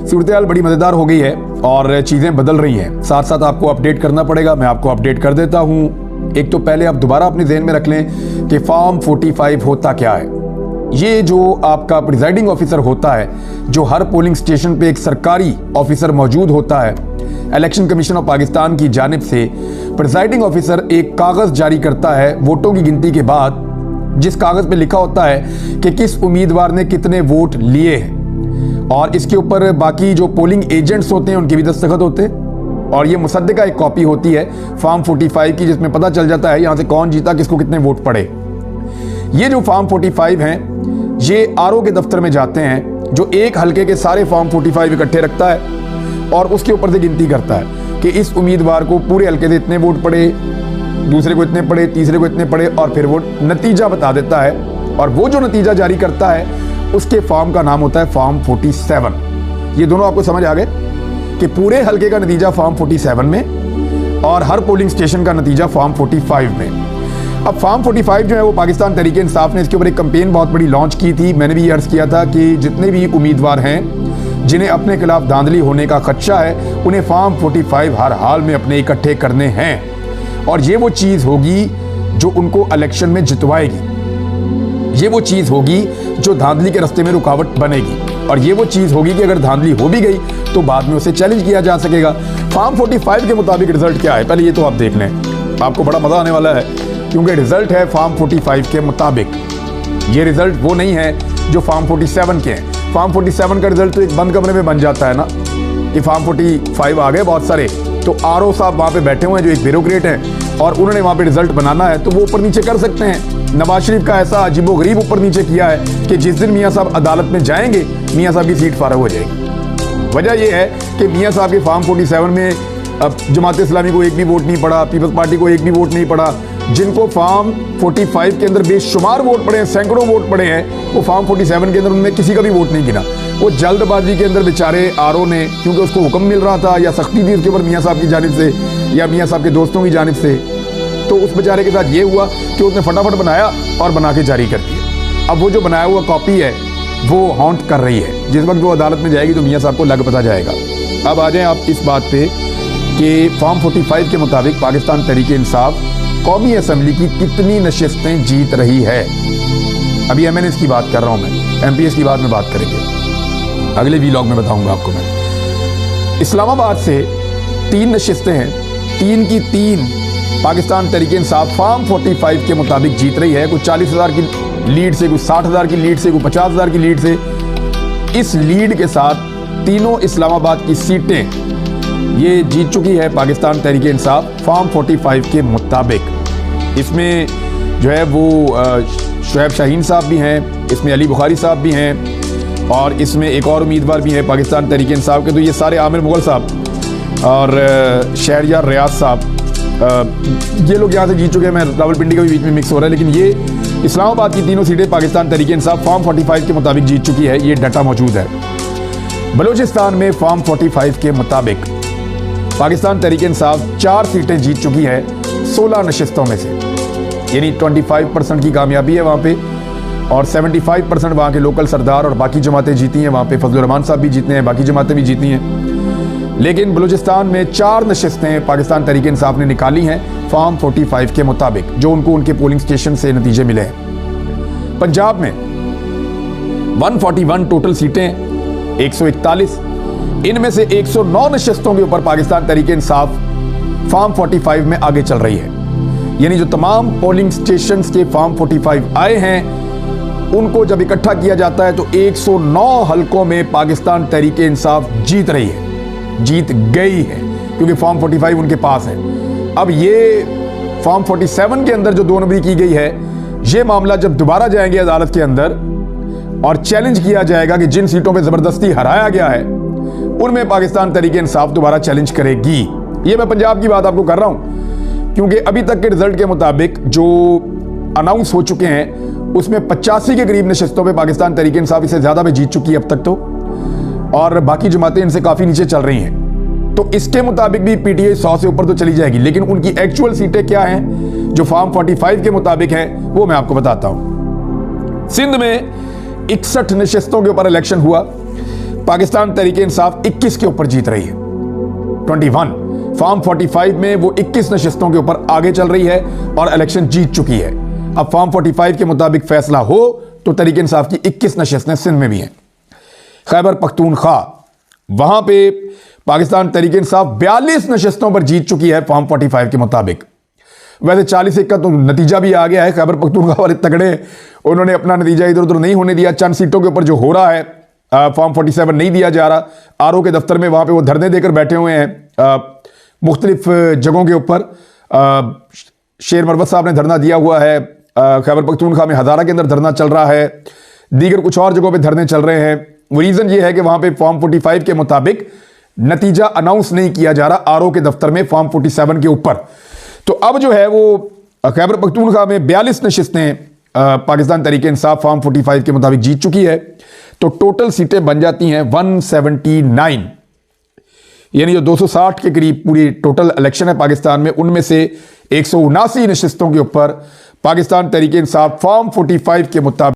सूरत हाल बड़ी मज़ेदार हो गई है और चीज़ें बदल रही हैं। साथ साथ आपको अपडेट करना पड़ेगा, मैं आपको अपडेट कर देता हूँ। एक तो पहले आप दोबारा अपने जहन में रख लें कि फॉर्म 45 होता क्या है। ये जो आपका प्रिजाइडिंग ऑफिसर होता है, जो हर पोलिंग स्टेशन पे एक सरकारी ऑफिसर मौजूद होता है, इलेक्शन कमीशन ऑफ पाकिस्तान की जानिब से प्रिजाइडिंग ऑफिसर एक कागज़ जारी करता है वोटों की गिनती के बाद, जिस कागज़ पे लिखा होता है कि किस उम्मीदवार ने कितने वोट लिए हैं, और इसके ऊपर बाकी जो पोलिंग एजेंट्स होते हैं उनके भी दस्तखत होते हैं। और ये मुसद्दिका एक कॉपी होती है फॉर्म 45 की, जिसमें पता चल जाता है यहाँ से कौन जीता, किसको कितने वोट पड़े। ये जो फॉर्म 45 हैं, ये आरओ के दफ्तर में जाते हैं, जो एक हल्के के सारे फॉर्म 45 इकट्ठे रखता है और उसके ऊपर से गिनती करता है कि इस उम्मीदवार को पूरे हल्के से इतने वोट पड़े, दूसरे को इतने पड़े, तीसरे को इतने पड़े, और फिर वो नतीजा बता देता है। और वो जो नतीजा जारी करता है उसके फॉर्म का नाम होता है फॉर्म 47। ये दोनों आपको समझ आ गए कि पूरे हल्के का नतीजा फॉर्म 47 में और हर पोलिंग स्टेशन का नतीजा फॉर्म 45 में। अब फॉर्म 45 जो है वो पाकिस्तान तहरीक इंसाफ ने इसके ऊपर एक कैंपेन बहुत बड़ी लॉन्च की थी। मैंने भी ये अर्ज़ किया था कि जितने भी उम्मीदवार हैं जिन्हें अपने खिलाफ धांधली होने का खदशा है, उन्हें फॉर्म 45 हर हाल में अपने इकट्ठे करने हैं। और ये वो चीज़ होगी जो उनको इलेक्शन में जितवाएगी। ये वो चीज़ होगी जो धांधली के रास्ते में रुकावट बनेगी। और ये वो चीज़ होगी कि अगर धांधली हो भी गई तो बाद में उसे चैलेंज किया जा सकेगा। फॉर्म 45 के मुताबिक रिजल्ट क्या है, पहले ये तो आप देख लें, आपको बड़ा मज़ा आने वाला है, क्योंकि रिजल्ट है फॉर्म 45 के मुताबिक। ये रिजल्ट वो नहीं है जो फॉर्म 47 के हैं। फॉर्म 47 का रिजल्ट तो एक बंद कमरे में बन जाता है ना, कि फॉर्म 45 आ गए बहुत सारे, तो आरओ साहब वहाँ पे बैठे हुए हैं जो एक ब्यूरोक्रेट हैं, और उन्होंने वहाँ पे रिजल्ट बनाना है तो वो ऊपर नीचे कर सकते हैं। नवाज शरीफ का ऐसा अजीबोगरीब ऊपर नीचे किया है कि जिस दिन मियाँ साहब अदालत में जाएंगे, मियाँ साहब की सीट फारग हो जाएगी। वजह यह है कि मियाँ साहब के फॉर्म 47 में अब जमात इस्लामी को एक भी वोट नहीं पड़ा, पीपल्स पार्टी को एक भी वोट नहीं पड़ा। जिनको फॉर्म 45 के अंदर बेशुमार वोट पड़े हैं, सैकड़ों वोट पड़े हैं, वो फॉर्म 47 के अंदर उनमें किसी का भी वोट नहीं गिना। वो जल्दबाजी के अंदर बेचारे आरओ ने, क्योंकि उसको हुक्म मिल रहा था या सख्ती थी उसके ऊपर मियाँ साहब की जानिब से या मियाँ साहब के दोस्तों की जानिब से, तो उस बेचारे के साथ ये हुआ कि उसने फटाफट बनाया और बना के जारी कर दिया। अब वो जो बनाया हुआ कॉपी है वो हॉन्ट कर रही है। जिस वक्त वो अदालत में जाएगी तो मियाँ साहब को लग पता जाएगा। अब आ जाएं आप इस बात पे कि फॉर्म 45 के मुताबिक पाकिस्तान तहरीक इंसाफ कौमी असम्बली की कितनी नशिस्तें जीत रही है। अभी एमएनएस की बात कर रहा हूँ मैं, एमपीएस की बात में बात करेंगे, अगले वीलॉग में बताऊंगा आपको मैं। इस्लामाबाद से 3 नशिस्तें हैं, 3 की 3 पाकिस्तान तहरीक इंसाफ फॉर्म 45 के मुताबिक जीत रही है। कुछ 40,000 की लीड से, कुछ 60,000 की लीड से, कुछ 50,000 की लीड से। इस लीड के साथ तीनों इस्लामाबाद की सीटें ये जीत चुकी है पाकिस्तान तहरीक इंसाफ फॉर्म 45 के मुताबिक। इसमें जो है वो शुएब शाहीन साहब भी हैं, इसमें अली बुखारी साहब भी हैं, और इसमें एक और उम्मीदवार भी हैं पाकिस्तान तहरीक इंसाफ के। तो ये सारे आमिर मुगल साहब और शहरयार रियाज साहब, ये लोग यहाँ से जीत चुके हैं। मैं रावलपिंडी का भी बीच में मिक्स हो रहा है, लेकिन ये इस्लामाबाद की तीनों सीटें पाकिस्तान तहरीक इंसाफ फॉर्म 45 के मुताबिक जीत चुकी है। ये डाटा मौजूद है। बलूचिस्तान में फॉर्म 45 के मुताबिक पाकिस्तान तहरीक इंसाफ 4 सीटें जीत चुकी है 16 नशिस्तों में से, यानी 25% की कामयाबी है वहाँ पे, और 75% वहाँ के लोकल सरदार और बाकी जमातें जीती हैं। वहाँ पे फजलुर रहमान साहब भी जीतने हैं, बाकी जमातें भी जीती हैं। लेकिन बलूचिस्तान में 4 नशिस्तें पाकिस्तान तहरीक इंसाफ ने निकाली हैं फॉर्म 45 के मुताबिक, जो उनको उनके पोलिंग स्टेशन से नतीजे मिले हैं। पंजाब में 141 टोटल सीटें, 141, इनमें से 109 नशिस्तों के ऊपर पाकिस्तान तहरीक इंसाफ फॉर्म 45 में आगे चल रही है। यानी जो तमाम पोलिंग स्टेशंस के फॉर्म 45 आए हैं, उनको जब इकट्ठा किया जाता है तो 109 हलकों में पाकिस्तान तहरीक इंसाफ जीत रही है, जीत गई है, क्योंकि फॉर्म 45 उनके पास है। अब ये फॉर्म 47 के अंदर जो 2 नंबरी की गई है, ये मामला जब दोबारा जाएंगे अदालत के अंदर और चैलेंज किया जाएगा कि जिन सीटों पे जबरदस्ती हराया गया है उनमें पाकिस्तान तहरीक इंसाफ दोबारा चैलेंज करेगी। ये मैं पंजाब की बात आपको कर रहा हूं, क्योंकि अभी तक के रिजल्ट के मुताबिक जो अनाउंस हो चुके हैं उसमें 85 के करीब नशिस्तों पे पाकिस्तान तहरीक इंसाफ इससे ज्यादा में जीत चुकी है अब तक तो, और बाकी जमातें इनसे काफी नीचे चल रही हैं। तो इसके मुताबिक भी पीटीआई 100 से ऊपर तो चली जाएगी, लेकिन उनकी एक्चुअल सीटें क्या हैं जो फॉर्म 45 के मुताबिक हैं वो मैं आपको बताता हूं। सिंध में 61 नशिस्तों के ऊपर इलेक्शन हुआ। पाकिस्तान तहरीक इंसाफ 21 के ऊपर जीत रही है। 21 फॉर्म 45 में वो 21 नशिस्तों के ऊपर आगे चल रही है और इलेक्शन जीत चुकी है। अब फॉर्म 45 के मुताबिक फैसला हो तो तहरीक इंसाफ की 21 नशिस्तें सिंध में भी हैं। खैबर पख्तूनख्वा, वहां पे पाकिस्तान तहरीक इंसाफ 42 नशिस्तों पर जीत चुकी है फॉर्म 45 के मुताबिक। वैसे 40-1 का तो नतीजा भी आ गया है। खैबर पख्तूनख्वा वाले तगड़े, उन्होंने अपना नतीजा इधर उधर नहीं होने दिया। चंद सीटों के ऊपर जो हो रहा है, फॉर्म 47 नहीं दिया जा रहा। आरओ के दफ्तर में वहां पे वो धरने देकर बैठे हुए हैं मुख्तलिफ जगहों के ऊपर। शेर मरवत साहब ने धरना दिया हुआ है, खैबर पख्तूनख्वा में हज़ारा के अंदर धरना चल रहा है, दीगर कुछ और जगहों पे धरने चल रहे हैं। वो रीज़न ये है कि वहां पे फॉर्म 45 के मुताबिक नतीजा अनाउंस नहीं किया जा रहा आरओ के दफ्तर में फॉर्म 47 के ऊपर। तो अब जो है वो खैबर पख्तूनख्वा में 42 नशिस्तें पाकिस्तान तहरीक इंसाफ फॉर्म 45 के मुताबिक जीत चुकी है। तो टोटल सीटें बन जाती हैं 179, यानी जो 260 के करीब पूरी टोटल इलेक्शन है पाकिस्तान में, उनमें से 179 नशिस्तों के ऊपर पाकिस्तान तहरीक इंसाफ फॉर्म 45 के मुताबिक